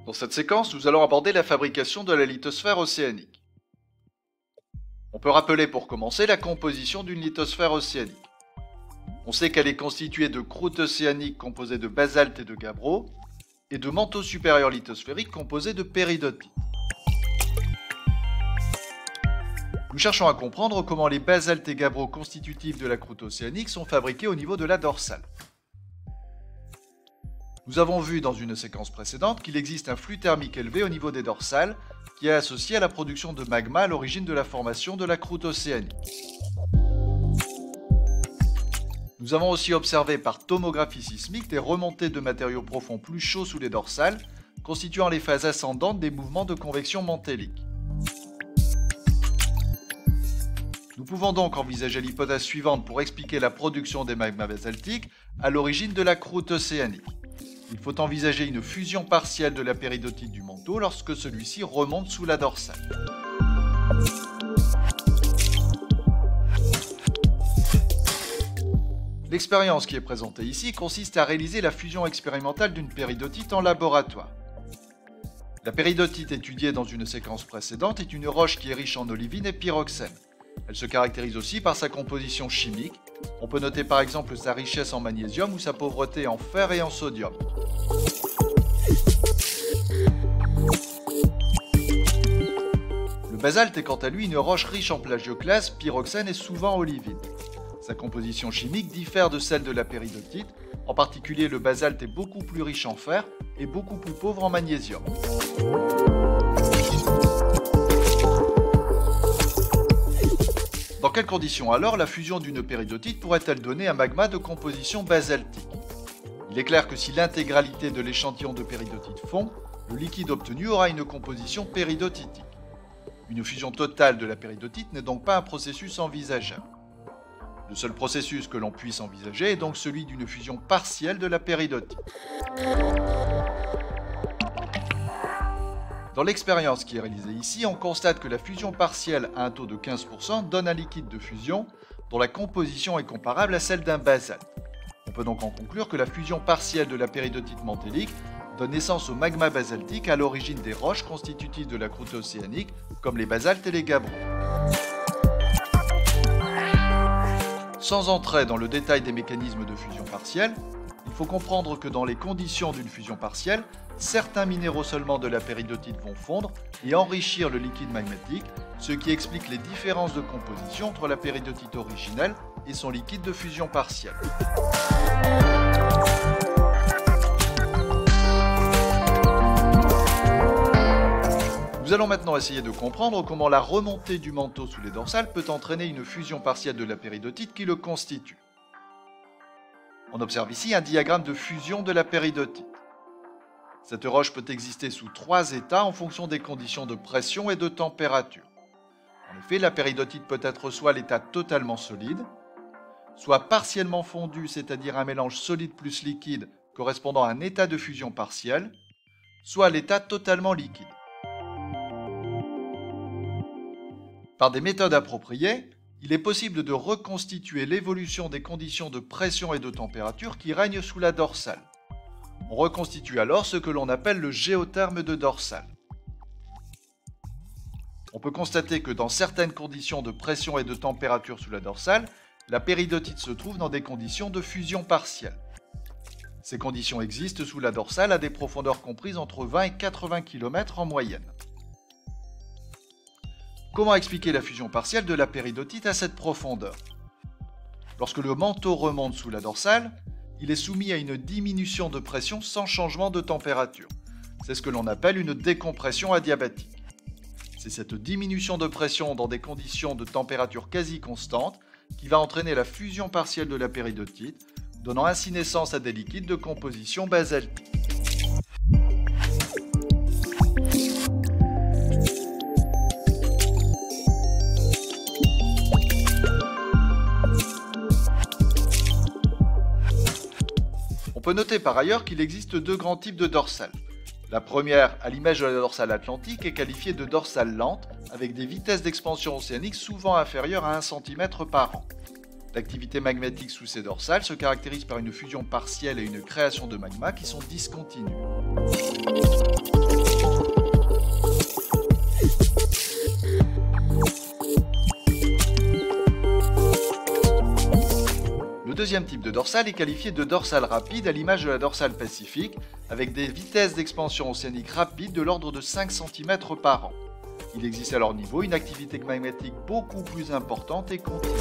Dans cette séquence, nous allons aborder la fabrication de la lithosphère océanique. On peut rappeler pour commencer la composition d'une lithosphère océanique. On sait qu'elle est constituée de croûtes océaniques composées de basalte et de gabbro, et de manteaux supérieurs lithosphériques composés de péridotite. Nous cherchons à comprendre comment les basaltes et gabbros constitutifs de la croûte océanique sont fabriqués au niveau de la dorsale. Nous avons vu dans une séquence précédente qu'il existe un flux thermique élevé au niveau des dorsales qui est associé à la production de magma à l'origine de la formation de la croûte océanique. Nous avons aussi observé par tomographie sismique des remontées de matériaux profonds plus chauds sous les dorsales, constituant les phases ascendantes des mouvements de convection mantélique. Nous pouvons donc envisager l'hypothèse suivante pour expliquer la production des magmas basaltiques à l'origine de la croûte océanique. Il faut envisager une fusion partielle de la péridotite du manteau lorsque celui-ci remonte sous la dorsale. L'expérience qui est présentée ici consiste à réaliser la fusion expérimentale d'une péridotite en laboratoire. La péridotite étudiée dans une séquence précédente est une roche qui est riche en olivine et pyroxène. Elle se caractérise aussi par sa composition chimique. On peut noter par exemple sa richesse en magnésium ou sa pauvreté en fer et en sodium. Le basalte est quant à lui une roche riche en plagioclase, pyroxène et souvent olivine. Sa composition chimique diffère de celle de la péridotite, en particulier le basalte est beaucoup plus riche en fer et beaucoup plus pauvre en magnésium. Dans quelles conditions alors la fusion d'une péridotite pourrait-elle donner un magma de composition basaltique? Il est clair que si l'intégralité de l'échantillon de péridotite fond, le liquide obtenu aura une composition péridotitique. Une fusion totale de la péridotite n'est donc pas un processus envisageable. Le seul processus que l'on puisse envisager est donc celui d'une fusion partielle de la péridotite. Dans l'expérience qui est réalisée ici, on constate que la fusion partielle à un taux de 15% donne un liquide de fusion dont la composition est comparable à celle d'un basalte. On peut donc en conclure que la fusion partielle de la péridotite mantélique donne naissance au magma basaltique à l'origine des roches constitutives de la croûte océanique, comme les basaltes et les gabbros. Sans entrer dans le détail des mécanismes de fusion partielle, il faut comprendre que dans les conditions d'une fusion partielle, certains minéraux seulement de la péridotite vont fondre et enrichir le liquide magmatique, ce qui explique les différences de composition entre la péridotite originelle et son liquide de fusion partielle. Nous allons maintenant essayer de comprendre comment la remontée du manteau sous les dorsales peut entraîner une fusion partielle de la péridotite qui le constitue. On observe ici un diagramme de fusion de la péridotite. Cette roche peut exister sous 3 états en fonction des conditions de pression et de température. En effet, la péridotite peut être soit l'état totalement solide, soit partiellement fondu, c'est-à-dire un mélange solide plus liquide correspondant à un état de fusion partielle, soit l'état totalement liquide. Par des méthodes appropriées, il est possible de reconstituer l'évolution des conditions de pression et de température qui règnent sous la dorsale. On reconstitue alors ce que l'on appelle le géotherme de dorsale. On peut constater que dans certaines conditions de pression et de température sous la dorsale, la péridotite se trouve dans des conditions de fusion partielle. Ces conditions existent sous la dorsale à des profondeurs comprises entre 20 et 80 km en moyenne. Comment expliquer la fusion partielle de la péridotite à cette profondeur? Lorsque le manteau remonte sous la dorsale, il est soumis à une diminution de pression sans changement de température. C'est ce que l'on appelle une décompression adiabatique. C'est cette diminution de pression dans des conditions de température quasi constante qui va entraîner la fusion partielle de la péridotite, donnant ainsi naissance à des liquides de composition basaltique. On peut noter par ailleurs qu'il existe 2 grands types de dorsales. La première, à l'image de la dorsale atlantique, est qualifiée de dorsale lente, avec des vitesses d'expansion océanique souvent inférieures à 1 cm par an. L'activité magmatique sous ces dorsales se caractérise par une fusion partielle et une création de magma qui sont discontinues. Le deuxième type de dorsale est qualifié de dorsale rapide à l'image de la dorsale pacifique, avec des vitesses d'expansion océanique rapides de l'ordre de 5 cm par an. Il existe à leur niveau une activité magmatique beaucoup plus importante et continue.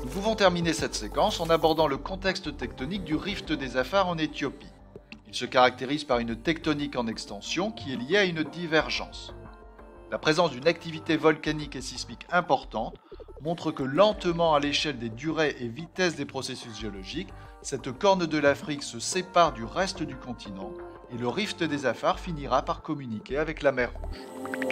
Nous pouvons terminer cette séquence en abordant le contexte tectonique du rift des Afar en Éthiopie. Il se caractérise par une tectonique en extension qui est liée à une divergence. La présence d'une activité volcanique et sismique importante montre que lentement à l'échelle des durées et vitesses des processus géologiques, cette corne de l'Afrique se sépare du reste du continent et le rift des Afar finira par communiquer avec la mer Rouge.